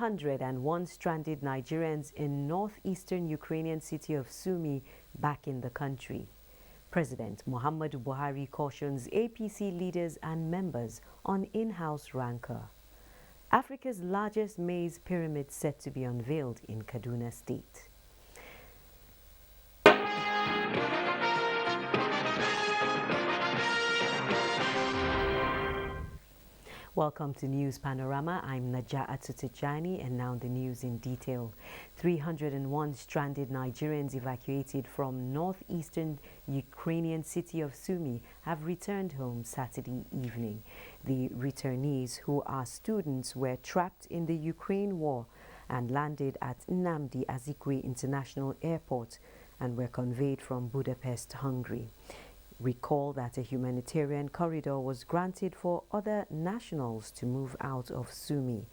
301 stranded Nigerians in northeastern Ukrainian city of Sumy back in the country. President Muhammadu Buhari cautions APC leaders and members on in-house rancor. Africa's largest maize pyramid set to be unveiled in Kaduna State. Welcome to News Panorama. I'm Najat Tijani, and now the news in detail. 301 stranded Nigerians evacuated from northeastern Ukrainian city of Sumy have returned home Saturday evening. The returnees, who are students, were trapped in the Ukraine war and landed at Nnamdi Azikiwe International Airport and were conveyed from Budapest, Hungary. Recall that a humanitarian corridor was granted for other nationals to move out of Sumy.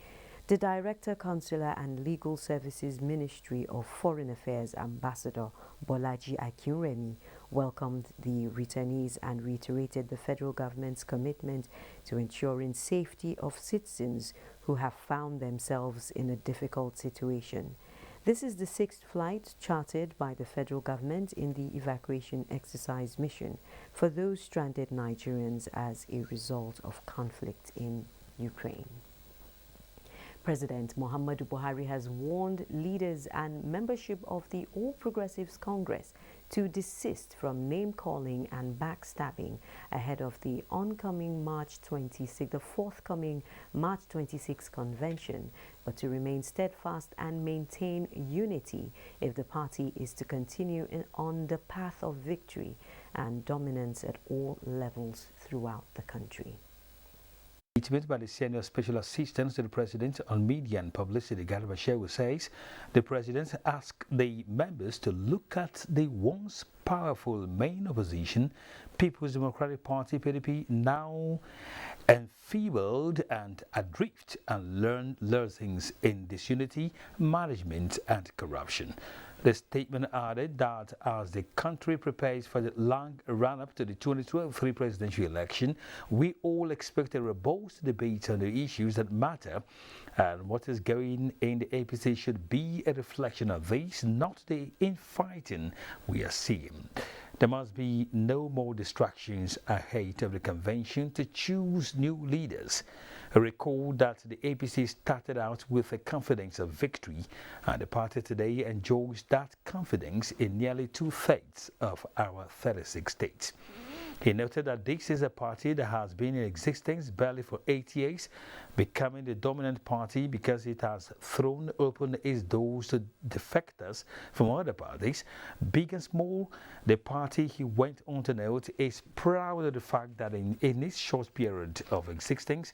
The Director, Consular and Legal Services Ministry of Foreign Affairs, Ambassador Bolaji Akinremi, welcomed the returnees and reiterated the federal government's commitment to ensuring safety of citizens who have found themselves in a difficult situation. This is the sixth flight chartered by the federal government in the evacuation exercise mission for those stranded Nigerians as a result of conflict in Ukraine. President Muhammadu Buhari has warned leaders and membership of the All Progressives Congress to desist from name-calling and backstabbing ahead of the forthcoming March 26 convention, but to remain steadfast and maintain unity if the party is to continue on the path of victory and dominance at all levels throughout the country. Statement by the Senior Special Assistant to the President on Media and Publicity, Garba Shehu, says the President asked the members to look at the once powerful main opposition, People's Democratic Party (PDP), now enfeebled and adrift, and learn lessons in disunity, management and corruption. The statement added that as the country prepares for the long run-up to the 2023 presidential election, we all expect a robust debate on the issues that matter, and what is going in the APC should be a reflection of this, not the infighting we are seeing. There must be no more distractions ahead of the convention to choose new leaders. Recall that the APC started out with a confidence of victory, and the party today enjoys that confidence in nearly 2/3 of our 36 states. He noted that this is a party that has been in existence barely for 8 years, becoming the dominant party because it has thrown open its doors to defectors from other parties, big and small. The party, he went on to note, is proud of the fact that in its short period of existence,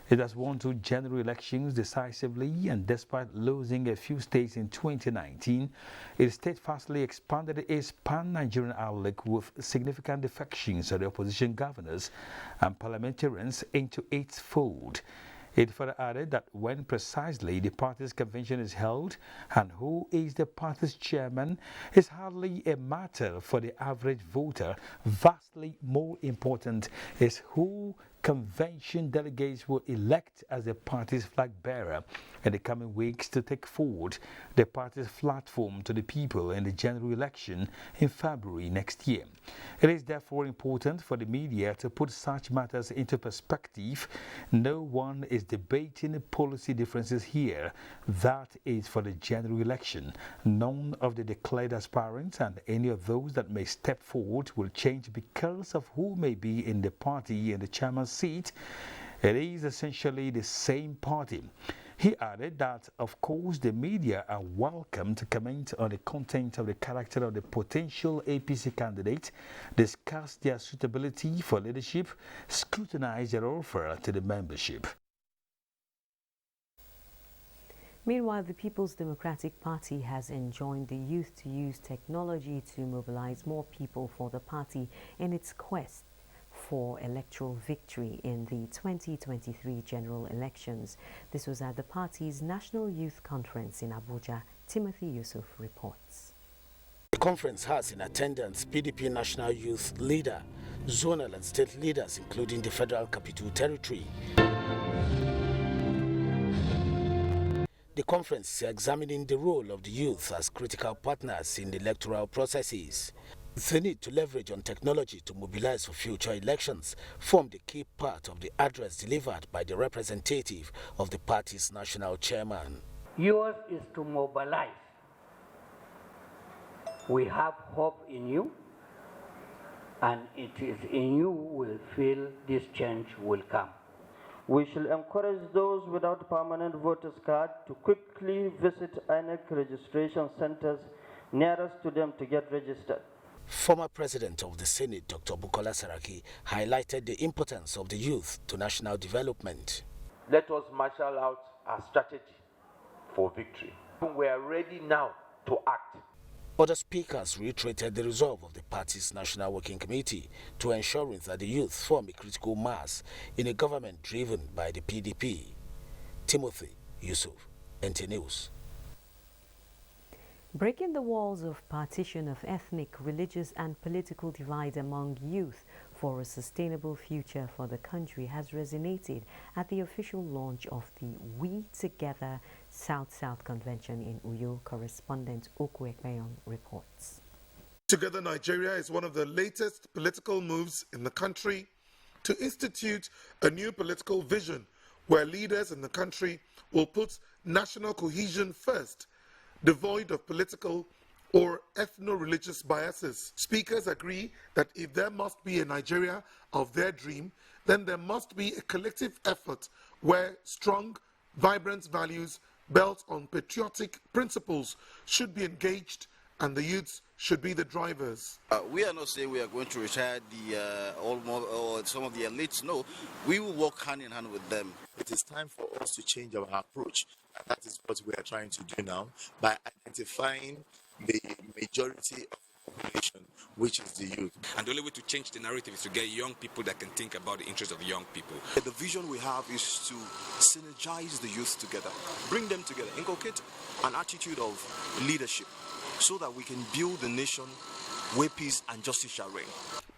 it has won 2 general elections decisively, and despite losing a few states in 2019, it steadfastly expanded its pan-Nigerian outlook with significant defections of the opposition governors and parliamentarians into its fold. It further added that when precisely the party's convention is held and who is the party's chairman is hardly a matter for the average voter. Vastly more important is who convention delegates will elect as the party's flag bearer in the coming weeks to take forward the party's platform to the people in the general election in February next year. It is therefore important for the media to put such matters into perspective. No one is debating policy differences here. That is for the general election. None of the declared aspirants and any of those that may step forward will change because of who may be in the party in the chairman's seat. It is essentially the same party. He added that, of course, the media are welcome to comment on the content of the character of the potential APC candidate, discuss their suitability for leadership, scrutinize their offer to the membership. Meanwhile, the People's Democratic Party has enjoined the youth to use technology to mobilize more people for the party in its quest for electoral victory in the 2023 general elections. This was at the party's National Youth Conference in Abuja. Timothy Yusuf reports. The conference has in attendance PDP National Youth Leader, zonal and state leaders, including the Federal Capital Territory. The conference is examining the role of the youth as critical partners in the electoral processes. The need to leverage on technology to mobilize for future elections formed a key part of the address delivered by the representative of the party's national chairman. Yours is to mobilize. We have hope in you, and it is in you we feel this change will come. We shall encourage those without permanent voters card to quickly visit INEC registration centers nearest to them to get registered. Former President of the Senate, Dr. Bukola Saraki, highlighted the importance of the youth to national development. Let us marshal out our strategy for victory. We are ready now to act. Other speakers reiterated the resolve of the party's National Working Committee to ensuring that the youth form a critical mass in a government driven by the PDP. Timothy Yusuf, NTA News. Breaking the walls of partition of ethnic, religious and political divide among youth for a sustainable future for the country has resonated at the official launch of the We Together South-South Convention in Uyo. Correspondent Oku Ekpeyon reports. Together Nigeria is one of the latest political moves in the country to institute a new political vision where leaders in the country will put national cohesion first, devoid of political or ethno-religious biases. Speakers agree that if there must be a Nigeria of their dream, then there must be a collective effort where strong, vibrant values built on patriotic principles should be engaged and the youths should be the drivers. We are not saying we are going to retire some of the elites. No, we will work hand in hand with them. It is time for us to change our approach. And that is what we are trying to do now by identifying the majority of the population, which is the youth. And the only way to change the narrative is to get young people that can think about the interests of young people. The vision we have is to synergize the youth together, bring them together, inculcate an attitude of leadership so that we can build a nation where peace and justice shall reign.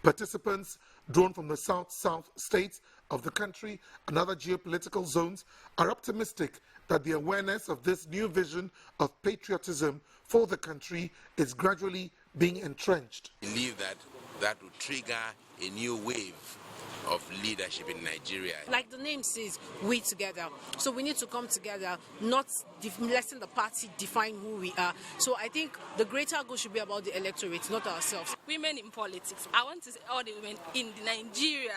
Participants drawn from the south-south states of the country and other geopolitical zones are optimistic that the awareness of this new vision of patriotism for the country is gradually being entrenched. I believe that will trigger a new wave of leadership in Nigeria. Like the name says, we together. So we need to come together, not letting the party define who we are. So I think the greater goal should be about the electorate, not ourselves. Women in politics. I want to see all the women in Nigeria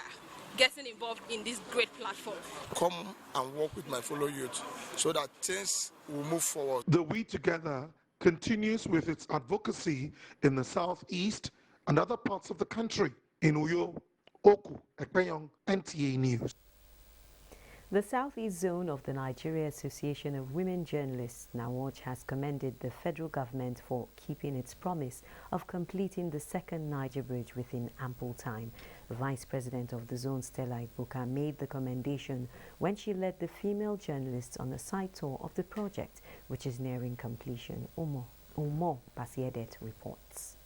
getting involved in this great platform. Come and work with my fellow youth so that things will move forward. The We Together continues with its advocacy in the southeast and other parts of the country. In Uyo, Oku Ekpeyon, NTA News. The Southeast Zone of the Nigeria Association of Women Journalists, NAWOJ, has commended the federal government for keeping its promise of completing the second Niger Bridge within ample time. The Vice President of the zone, Stella Ibuka, made the commendation when she led the female journalists on a site tour of the project, which is nearing completion. Umo Basiedet reports.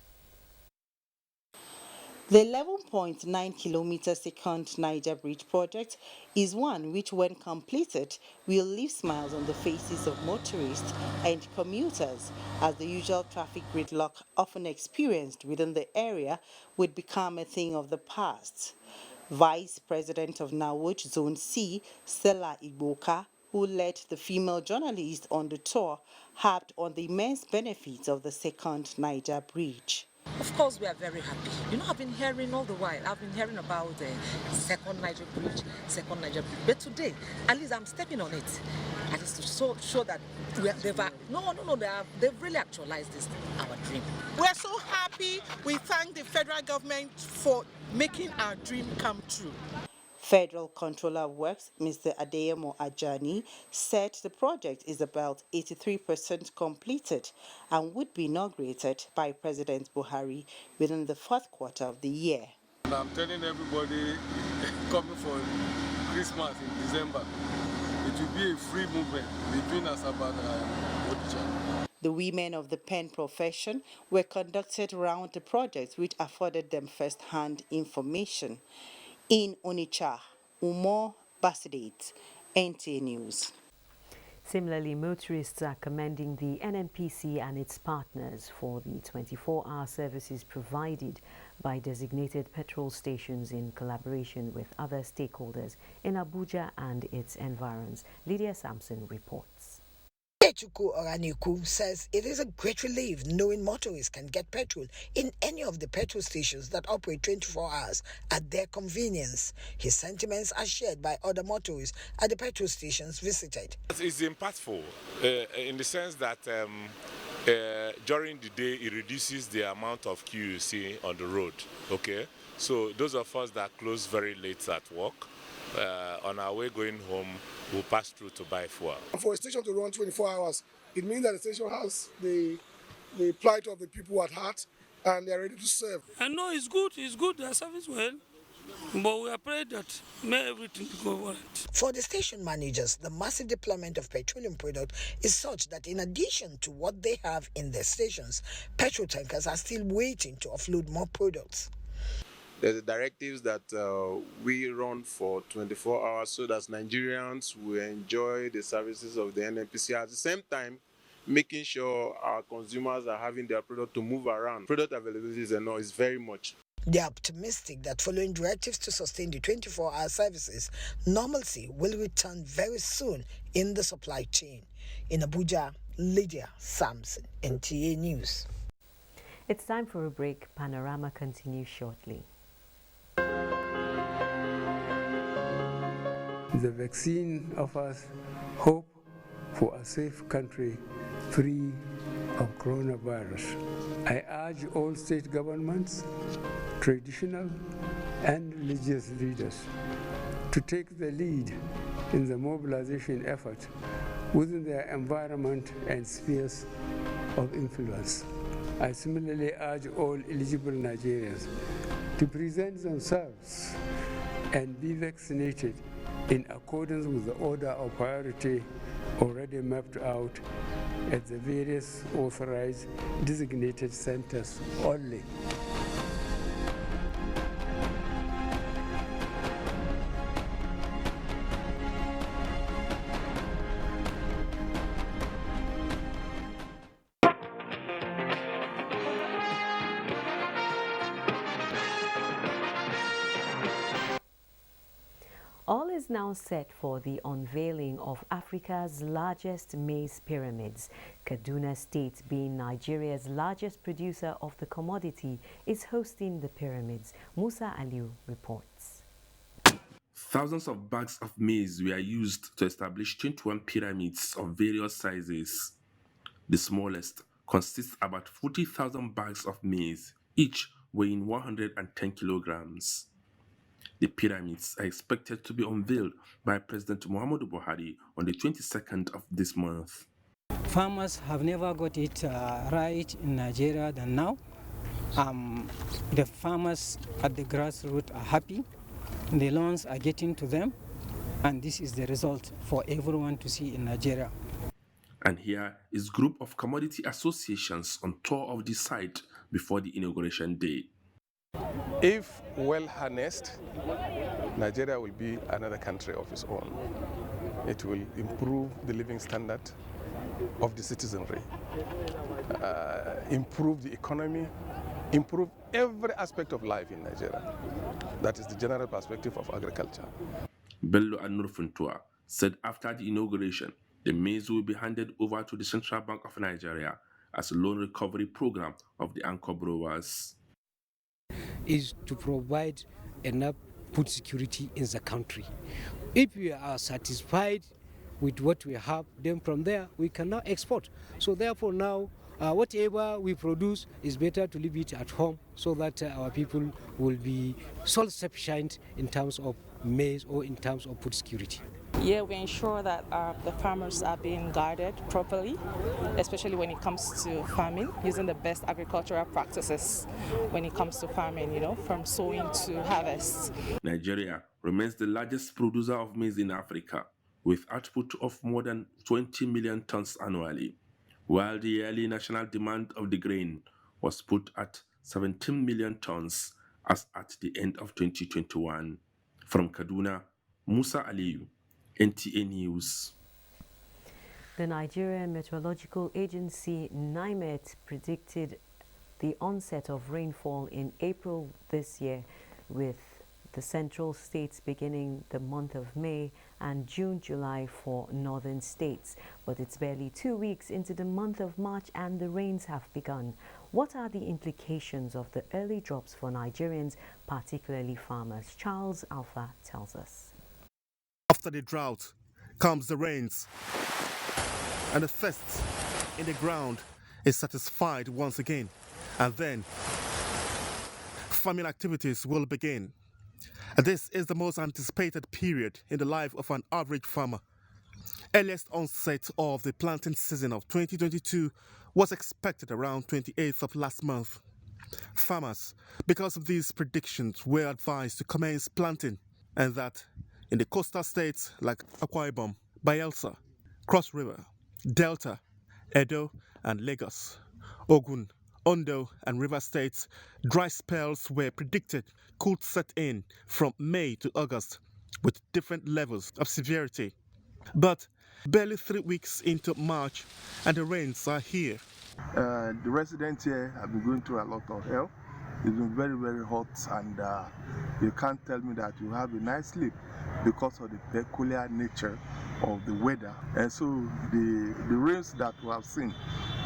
The 11.9 kilometer second Niger Bridge project is one which, when completed, will leave smiles on the faces of motorists and commuters, as the usual traffic gridlock often experienced within the area would become a thing of the past. Vice President of NAWOJ Zone C, Stella Ibuka, who led the female journalists on the tour, harped on the immense benefits of the second Niger Bridge. Of course, we are very happy. You know, I've been hearing all the while. I've been hearing about the second Niger Bridge. But today, at least I'm stepping on it. At least to show that they've really actualized this, our dream. We're so happy. We thank the federal government for making our dream come true. Federal Controller of Works, Mr. Adeyemo Ajani, said the project is about 83% completed and would be inaugurated by President Buhari within the fourth quarter of the year. And I'm telling everybody coming for Christmas in December, it will be a free movement between Asaba and Abuja. The women of the pen profession were conducted around the project, which afforded them first-hand information. In Onitsha, Umo Basidate, NTA News. Similarly, motorists are commending the NNPC and its partners for the 24-hour services provided by designated petrol stations in collaboration with other stakeholders in Abuja and its environs. Lydia Sampson reports. Echuku Oraniku says it is a great relief knowing motorists can get petrol in any of the petrol stations that operate 24 hours at their convenience. His sentiments are shared by other motorists at the petrol stations visited. It's impactful in the sense that during the day it reduces the amount of queue you see on the road. Okay, so those of us that close very late at work, on our way going home, we'll pass through to buy fuel. For a station to run 24 hours, it means that the station has the plight of the people at heart and they're ready to serve. I know it's good, their service well, but we are praying that may everything go well. For the station managers, the massive deployment of petroleum products is such that in addition to what they have in their stations, petrol tankers are still waiting to offload more products. There's directives that we run for 24 hours so that Nigerians will enjoy the services of the NNPC. At the same time, making sure our consumers are having their product to move around. Product availability is very much. They are optimistic that following directives to sustain the 24-hour services, normalcy will return very soon in the supply chain. In Abuja, Lydia Sampson, NTA News. It's time for a break. Panorama continues shortly. The vaccine offers hope for a safe country free of coronavirus. I urge all state governments, traditional and religious leaders to take the lead in the mobilization effort within their environment and spheres of influence. I similarly urge all eligible Nigerians to present themselves and be vaccinated in accordance with the order of priority already mapped out at the various authorized designated centers only. All is now set for the unveiling of Africa's largest maize pyramids. Kaduna State, being Nigeria's largest producer of the commodity, is hosting the pyramids. Musa Aliu reports. Thousands of bags of maize were used to establish 21 pyramids of various sizes. The smallest consists about 40,000 bags of maize, each weighing 110 kilograms. The pyramids are expected to be unveiled by President Muhammadu Buhari on the 22nd of this month. Farmers have never got it right in Nigeria than now. The farmers at the grassroots are happy. The loans are getting to them, and this is the result for everyone to see in Nigeria. And here is a group of commodity associations on tour of the site before the inauguration day. If well harnessed, Nigeria will be another country of its own. It will improve the living standard of the citizenry, improve the economy, improve every aspect of life in Nigeria. That is the general perspective of agriculture. Bello Anurfuntua said after the inauguration, the maize will be handed over to the Central Bank of Nigeria as a loan recovery program of the anchor brewers. Is to provide enough food security in the country. If we are satisfied with what we have, then from there we can now export. So therefore now whatever we produce is better to leave it at home so that our people will be self-sufficient in terms of maize or in terms of food security. Yeah, we ensure that the farmers are being guided properly, especially when it comes to farming, using the best agricultural practices when it comes to farming, from sowing to harvest. Nigeria remains the largest producer of maize in Africa, with output of more than 20 million tons annually, while the yearly national demand of the grain was put at 17 million tons as at the end of 2021. From Kaduna, Musa Aliyu, NTA News. The Nigerian Meteorological Agency NIMET predicted the onset of rainfall in April this year, with the central states beginning the month of May and June, July for northern states. But it's barely 2 weeks into the month of March and the rains have begun. What are the implications of the early drops for Nigerians, particularly farmers? Charles Alpha tells us. After the drought comes the rains, and the thirst in the ground is satisfied once again. And then farming activities will begin. This is the most anticipated period in the life of an average farmer. Earliest onset of the planting season of 2022 was expected around 28th of last month. Farmers, because of these predictions, were advised to commence planting, and that in the coastal states like Akwa Ibom, Bayelsa, Cross River, Delta, Edo and Lagos, Ogun, Ondo and River States, dry spells were predicted could set in from May to August with different levels of severity. But barely 3 weeks into March and the rains are here. The residents here have been going through a lot of hell. It's been very, very hot, and you can't tell me that you have a nice sleep because of the peculiar nature of the weather. And so the rains that we have seen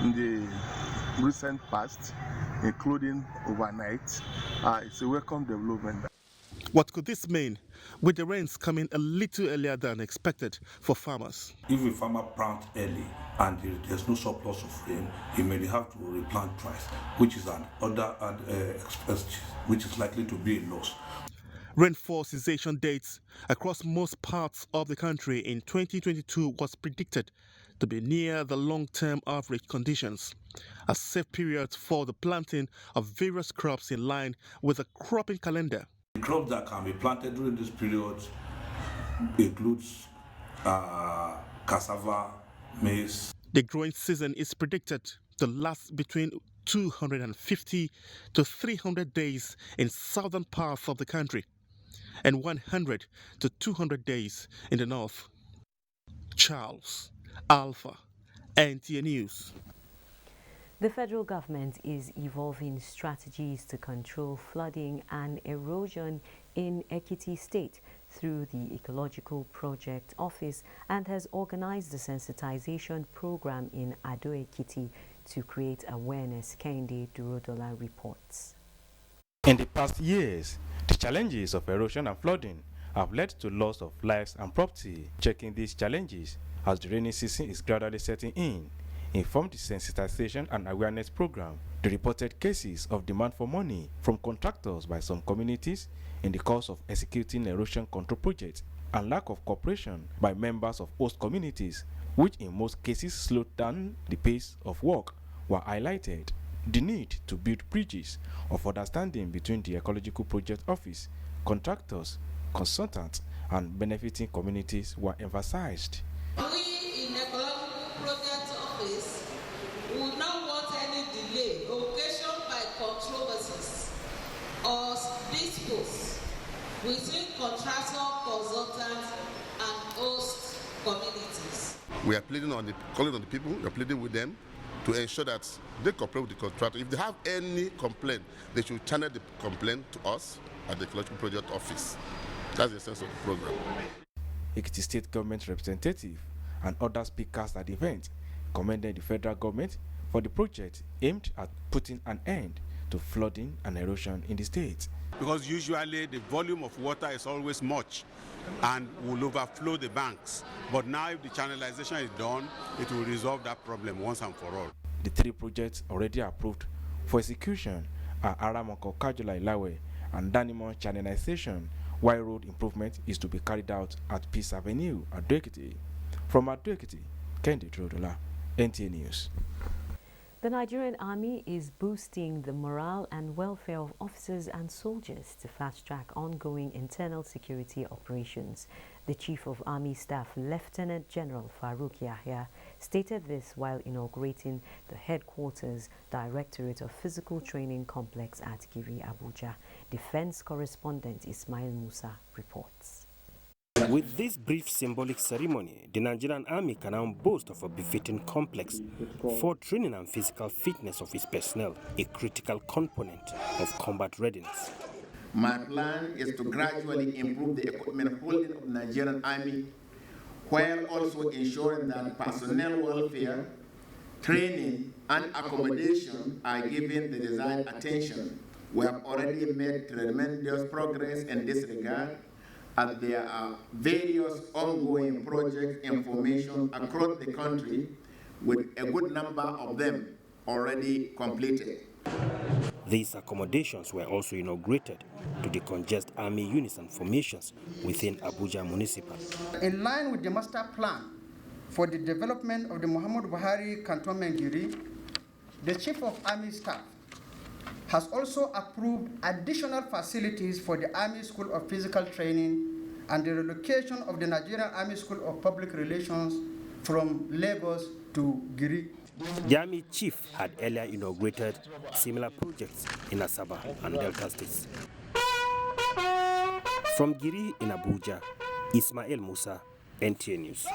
in the recent past, including overnight, it's a welcome development. What could this mean with the rains coming a little earlier than expected for farmers? If a farmer plants early and there's no surplus of rain, he may have to replant twice, which is another expense, which is likely to be a loss. Rainfall cessation dates across most parts of the country in 2022 was predicted to be near the long-term average conditions, a safe period for the planting of various crops in line with the cropping calendar. The crops that can be planted during this period includes cassava, maize. The growing season is predicted to last between 250 to 300 days in southern parts of the country and 100 to 200 days in the north. Charles Alpha, NTA News. The federal government is evolving strategies to control flooding and erosion in Ekiti State through the Ecological Project Office and has organized a sensitization program in Ado Ekiti to create awareness. Kende Durodola reports. In the past years, the challenges of erosion and flooding have led to loss of lives and property. Checking these challenges as the rainy season is gradually setting in, informed the sensitization and awareness program. The reported cases of demand for money from contractors by some communities in the course of executing erosion control projects and lack of cooperation by members of host communities, which in most cases slowed down the pace of work, were highlighted. The need to build bridges of understanding between the Ecological Project Office, contractors, consultants, and benefiting communities were emphasized. We in the Ecological Project Office would not want any delay occasioned by controversies or disputes between contractor, consultants, and host communities. We are calling on the people, we are pleading with them to ensure that they cooperate with the contractor. If they have any complaint, they should channel the complaint to us at the Ecological Project Office. That's the essence of the program. Ekiti State government representative and other speakers at the event commended the federal government for the project aimed at putting an end to flooding and erosion in the state. Because usually the volume of water is always much and will overflow the banks. But now if the channelization is done, it will resolve that problem once and for all. The 3 projects already approved for execution are Aramoko Kajula Ilawe and Danimo channelization, while road improvement is to be carried out at Peace Avenue, Ado-Ekiti. From Ado-Ekiti, Kendi Trodola, NTA News. The Nigerian Army is boosting the morale and welfare of officers and soldiers to fast-track ongoing internal security operations. The Chief of Army Staff, Lieutenant General Farouk Yahya, stated this while inaugurating the Headquarters Directorate of Physical Training Complex at Giri, Abuja. Defense correspondent Ismail Musa reports. With this brief symbolic ceremony, the Nigerian Army can now boast of a befitting complex for training and physical fitness of its personnel, a critical component of combat readiness. My plan is to gradually improve the equipment holding of the Nigerian Army, while also ensuring that personnel welfare, training, and accommodation are given the desired attention. We have already made tremendous progress in this regard, as there are various ongoing project information across the country, with a good number of them already completed. These accommodations were also inaugurated to decongest army units and formations within Abuja Municipal. In line with the master plan for the development of the Muhammad Buhari Cantonment Giri, the Chief of Army Staff has also approved additional facilities for the Army School of Physical Training and the relocation of the Nigerian Army School of Public Relations from Lagos to Giri. The Army Chief had earlier inaugurated similar projects in Asaba and Delta states. From Giri in Abuja, Ismail Musa, NTA News.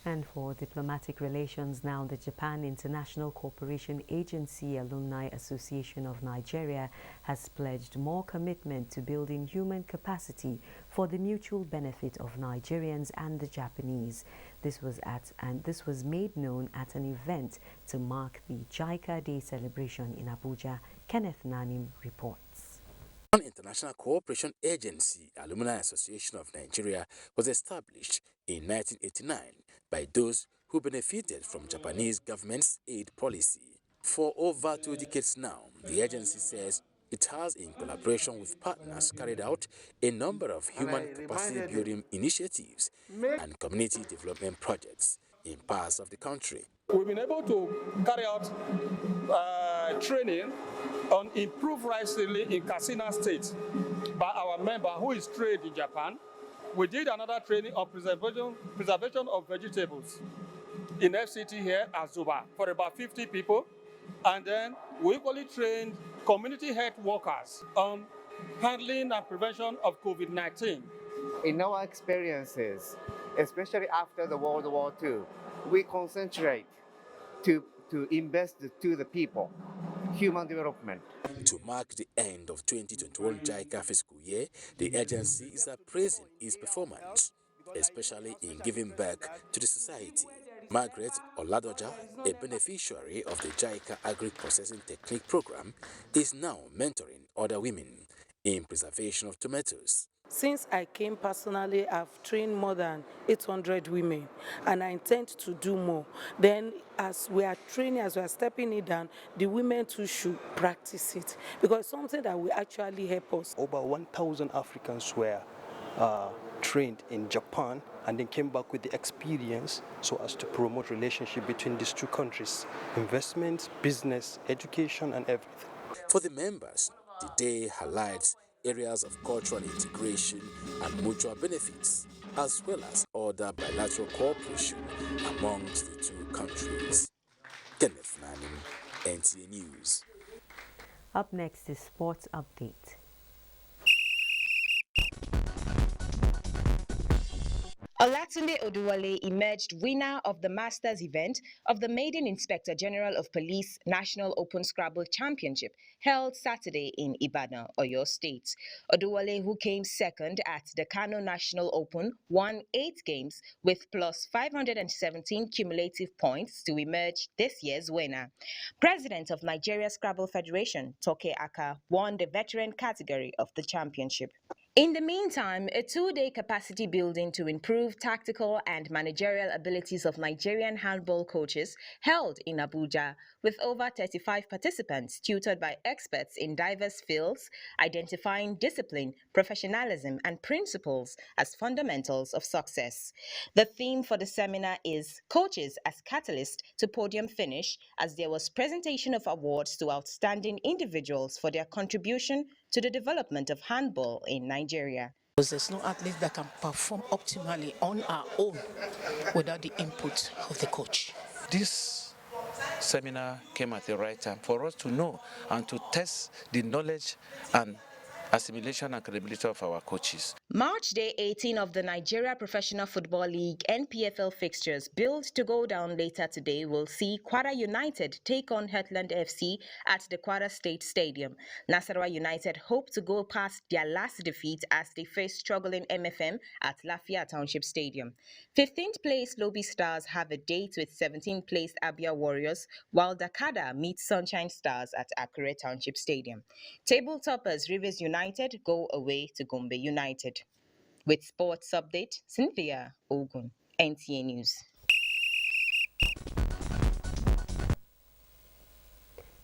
And for diplomatic relations now, the Japan International Cooperation Agency Alumni Association of Nigeria has pledged more commitment to building human capacity for the mutual benefit of Nigerians and the Japanese. This was made known at an event to mark the JICA Day celebration in Abuja. Kenneth Nanim reports. The International Cooperation Agency Alumni Association of Nigeria was established in 1989 by those who benefited from Japanese government's aid policy. For over 2 decades now, the agency says it has, in collaboration with partners, carried out a number of human capacity building initiatives and community development projects in parts of the country. We've been able to carry out training on improved rice milling in Katsina State by our member who is trained in Japan. We did another training on preservation of vegetables in FCT here at Zuba for about 50 people. And then we equally trained community health workers on handling and prevention of COVID-19. In our experiences, especially after the World War II, we concentrate to invest to the people, human development. To mark the end of 2021 JICA fiscal year, the agency is appraising its performance, especially in giving back to the society. Margaret Oladoja, a beneficiary of the JICA Agri-Processing Technique Program, is now mentoring other women in preservation of tomatoes. Since I came personally, I've trained more than 800 women, and I intend to do more. Then, as we are training, as we are stepping it down, the women too should practice it, because it's something that will actually help us. Over 1,000 Africans were trained in Japan and then came back with the experience so as to promote relationship between these two countries, investment, business, education, and everything. For the members, the day highlights areas of cultural integration and mutual benefits, as well as other bilateral cooperation amongst the two countries. Kenneth Nanim, NTA News. Up next is Sports Update. Olatunde Oduwole emerged winner of the Masters event of the Maiden Inspector General of Police National Open Scrabble Championship held Saturday in Ibadan, Oyo State. Oduwole, who came second at the Kano National Open, won 8 games with plus 517 cumulative points to emerge this year's winner. President of Nigeria Scrabble Federation, Toke Aka, won the veteran category of the championship. In the meantime, a two-day capacity building to improve tactical and managerial abilities of Nigerian handball coaches held in Abuja, with over 35 participants tutored by experts in diverse fields, identifying discipline, professionalism, and principles as fundamentals of success. The theme for the seminar is Coaches as Catalyst to Podium Finish, as there was presentation of awards to outstanding individuals for their contribution to the development of handball in Nigeria. Because there's no athlete that can perform optimally on our own without the input of the coach. This seminar came at the right time for us to know and to test the knowledge and assimilation and credibility of our coaches. March Day 18 of the Nigeria Professional Football League NPFL fixtures billed to go down later today will see Kwara United take on Heartland FC at the Kwara State Stadium. Nasarawa United hope to go past their last defeat as they face struggling MFM at Lafia Township Stadium. 15th place Lobby Stars have a date with 17th place Abia Warriors, while Dakada meets Sunshine Stars at Akure Township Stadium. Table toppers Rivers United go away to Gombe United. With sports update, Cynthia Ogun, NTA News.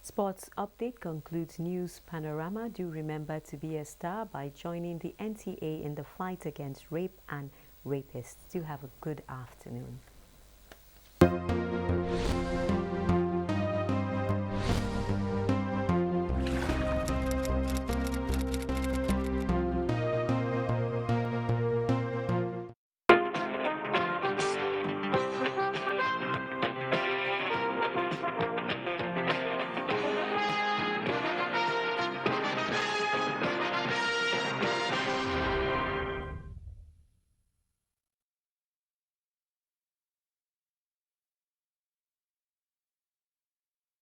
Sports update concludes News Panorama. Do remember to be a star by joining the NTA in the fight against rape and rapists. Do have a good afternoon.